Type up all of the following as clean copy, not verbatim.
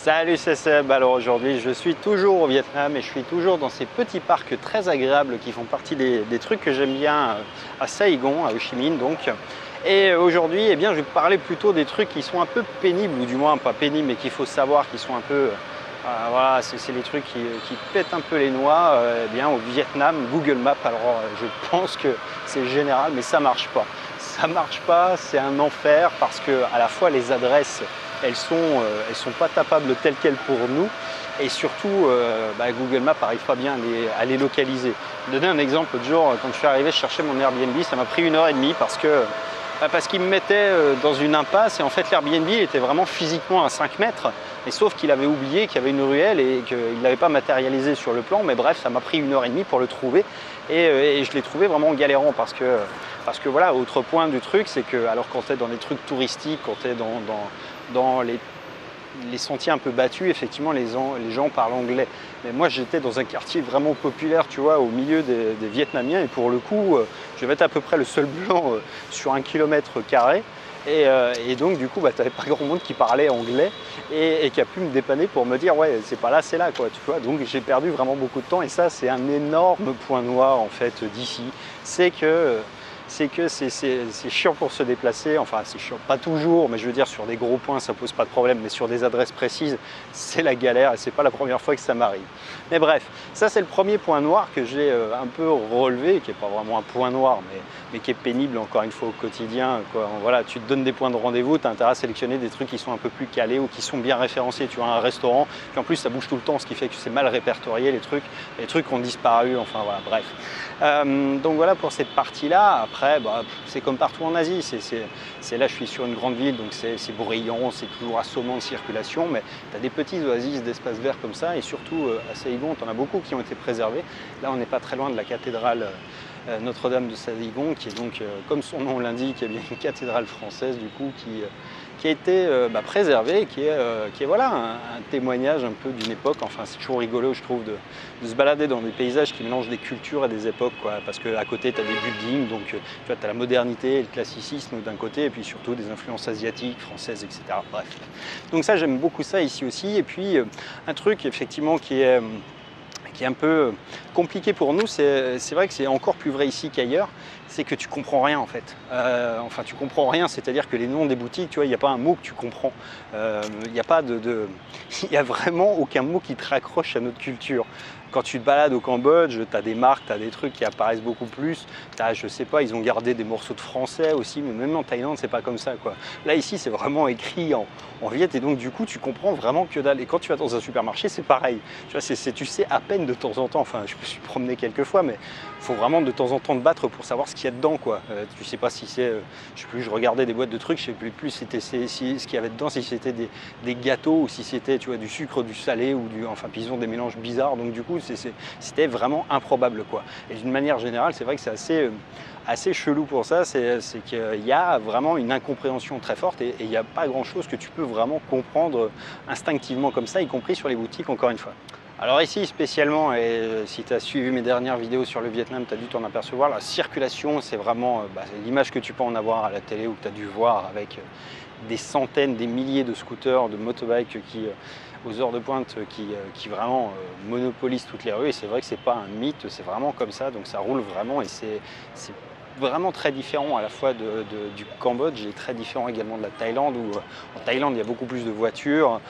Salut, c'est Seb. Alors aujourd'hui, je suis toujours au Vietnam et je suis toujours dans ces petits parcs très agréables qui font partie des trucs que j'aime bien à Saigon, à Ho Chi Minh donc. Et aujourd'hui, eh bien, je vais parler plutôt des trucs qui sont un peu pénibles, ou du moins pas pénibles, mais qu'il faut savoir, qui sont un peu... voilà, c'est les trucs qui pètent un peu les noix. Eh bien, au Vietnam, Google Maps, alors je pense que c'est général, mais ça marche pas. Ça marche pas, c'est un enfer parce que à la fois les adresses elles sont pas tapables telles quelles pour nous et surtout Google Maps n'arrive pas bien à les localiser. Je vais donner un exemple. L'autre jour, quand je suis arrivé, je cherchais mon Airbnb, ça m'a pris 1h30 parce qu'il me mettait dans une impasse et en fait l'Airbnb était vraiment physiquement à 5 mètres, et sauf qu'il avait oublié qu'il y avait une ruelle et qu'il n'avait pas matérialisé sur le plan, mais bref, ça m'a pris 1h30 pour le trouver et je l'ai trouvé vraiment en galérant parce que voilà, autre point du truc, c'est que alors quand tu es dans des trucs touristiques, quand tu es dans les sentiers un peu battus, effectivement les gens parlent anglais. Mais moi j'étais dans un quartier vraiment populaire, tu vois, au milieu des Vietnamiens, et pour le coup, je vais être à peu près le seul blanc sur 1 km². Et donc du coup, tu n'avais pas grand monde qui parlait anglais et qui a pu me dépanner pour me dire ouais, c'est pas là, c'est là, quoi, tu vois. Donc j'ai perdu vraiment beaucoup de temps et ça, c'est un énorme point noir en fait d'ici. C'est que c'est chiant pour se déplacer, enfin c'est chiant, pas toujours, mais je veux dire sur des gros points ça pose pas de problème, mais sur des adresses précises c'est la galère et c'est pas la première fois que ça m'arrive. Mais bref, ça c'est le premier point noir que j'ai un peu relevé, qui est pas vraiment un point noir, mais qui est pénible encore une fois au quotidien, quoi. Voilà, tu te donnes des points de rendez-vous, tu as intérêt à sélectionner des trucs qui sont un peu plus calés ou qui sont bien référencés. Tu vois, un restaurant, puis en plus ça bouge tout le temps, ce qui fait que c'est mal répertorié, les trucs ont disparu, enfin voilà, bref. Donc voilà pour cette partie-là. Après, c'est comme partout en Asie. Là, je suis sur une grande ville, donc c'est bruyant, c'est toujours assommant de circulation, mais tu as des petits oasis d'espaces verts comme ça, et surtout à Saigon, tu en as beaucoup qui ont été préservés. Là, on n'est pas très loin de la cathédrale Notre-Dame de Saigon, qui est donc, comme son nom l'indique, eh bien une cathédrale française, du coup, qui a été préservée, qui est voilà, un témoignage un peu d'une époque. Enfin, c'est toujours rigolo, je trouve, de se balader dans des paysages qui mélangent des cultures et des époques, quoi, parce qu'à côté, tu as des buildings, donc tu vois, tu as la modernité et le classicisme d'un côté, et puis surtout des influences asiatiques, françaises, etc. Bref. Donc ça, j'aime beaucoup ça ici aussi. Et puis, un truc, effectivement, qui est un peu compliqué pour nous, c'est vrai que c'est encore plus vrai ici qu'ailleurs, c'est que tu comprends rien en fait. Enfin, tu comprends rien, c'est-à-dire que les noms des boutiques, tu vois, il n'y a pas un mot que tu comprends. Il n'y a pas il n'y a vraiment aucun mot qui te raccroche à notre culture. Quand tu te balades au Cambodge, tu as des marques, tu as des trucs qui apparaissent beaucoup plus. Je sais pas, ils ont gardé des morceaux de français aussi, mais même en Thaïlande, c'est pas comme ça, quoi. Là, ici, c'est vraiment écrit en viet, et donc du coup, tu comprends vraiment que dalle. Et quand tu vas dans un supermarché, c'est pareil. Tu vois, tu sais à peine de temps en temps, enfin, je me suis promené quelques fois, mais il faut vraiment de temps en temps te battre pour savoir ce qu'il y a dedans, quoi. Tu sais pas si c'est, je sais plus, je regardais des boîtes de trucs, je sais plus si c'était ce qu'il y avait dedans, si c'était des gâteaux ou si c'était, tu vois, du sucre, du salé ou enfin, puis ils ont des mélanges bizarres, donc du coup, c'était vraiment improbable, quoi. Et d'une manière générale, c'est vrai que c'est assez chelou pour ça, c'est qu'il y a vraiment une incompréhension très forte et il n'y a pas grand chose que tu peux vraiment comprendre instinctivement comme ça, y compris sur les boutiques, encore une fois. Alors ici spécialement, et si tu as suivi mes dernières vidéos sur le Vietnam, tu as dû t'en apercevoir, la circulation, c'est vraiment l'image que tu peux en avoir à la télé ou que tu as dû voir avec des centaines, des milliers de scooters, de motorbikes qui, aux heures de pointe, qui vraiment monopolisent toutes les rues. Et c'est vrai que c'est pas un mythe, c'est vraiment comme ça, donc ça roule vraiment et c'est vraiment très différent à la fois du Cambodge et très différent également de la Thaïlande, où en Thaïlande il y a beaucoup plus de voitures,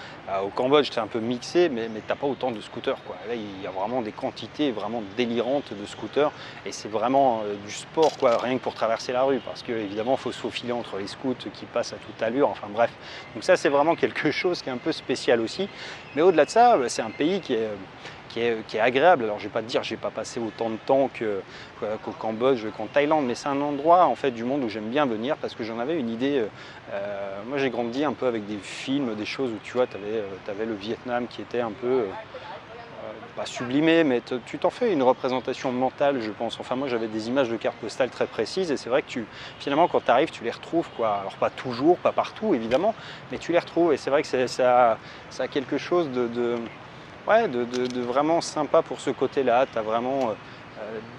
au Cambodge c'est un peu mixé, mais t'as pas autant de scooters, quoi. Là il y a vraiment des quantités vraiment délirantes de scooters et c'est vraiment du sport, quoi, rien que pour traverser la rue, parce que évidemment il faut se faufiler entre les scouts qui passent à toute allure, enfin bref. Donc ça c'est vraiment quelque chose qui est un peu spécial aussi, mais au-delà de ça, c'est un pays qui est agréable. Alors je vais pas te dire, j'ai pas passé autant de temps qu'au Cambodge, qu'en Thaïlande, mais c'est un endroit en fait du monde où j'aime bien venir parce que j'en avais une idée. Moi j'ai grandi un peu avec des films, des choses où tu vois, tu avais le Vietnam qui était un peu pas sublimé, mais tu t'en fais une représentation mentale, je pense. Enfin moi j'avais des images de cartes postales très précises et c'est vrai que finalement quand tu arrives, tu les retrouves, quoi. Alors pas toujours, pas partout évidemment, mais tu les retrouves et c'est vrai que ça a quelque chose de vraiment sympa pour ce côté-là. Tu as vraiment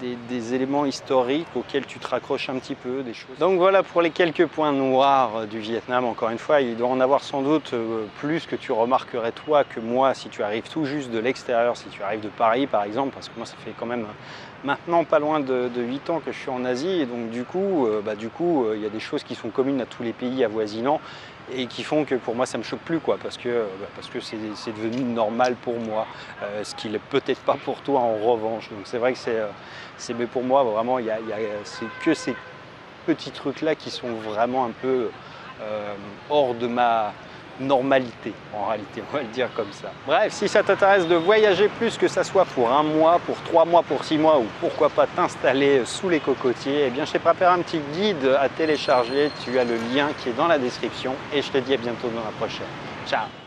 des éléments historiques auxquels tu te raccroches un petit peu, des choses. Donc voilà pour les quelques points noirs du Vietnam. Encore une fois, il doit en avoir sans doute plus que tu remarquerais toi que moi si tu arrives tout juste de l'extérieur, si tu arrives de Paris par exemple, parce que moi ça fait quand même maintenant pas loin de 8 ans que je suis en Asie, et donc du coup, il y a des choses qui sont communes à tous les pays avoisinants et qui font que pour moi ça me choque plus, quoi, parce que c'est devenu normal pour moi, ce qui n'est peut-être pas pour toi en revanche. Donc c'est vrai que mais pour moi vraiment c'est que ces petits trucs là qui sont vraiment un peu hors de ma normalité, en réalité, on va le dire comme ça. Bref, si ça t'intéresse de voyager plus, que ça soit pour 1 mois, pour 3 mois, pour 6 mois, ou pourquoi pas t'installer sous les cocotiers, eh bien je t'ai préparé un petit guide à télécharger. Tu as le lien qui est dans la description et je te dis à bientôt dans la prochaine. Ciao!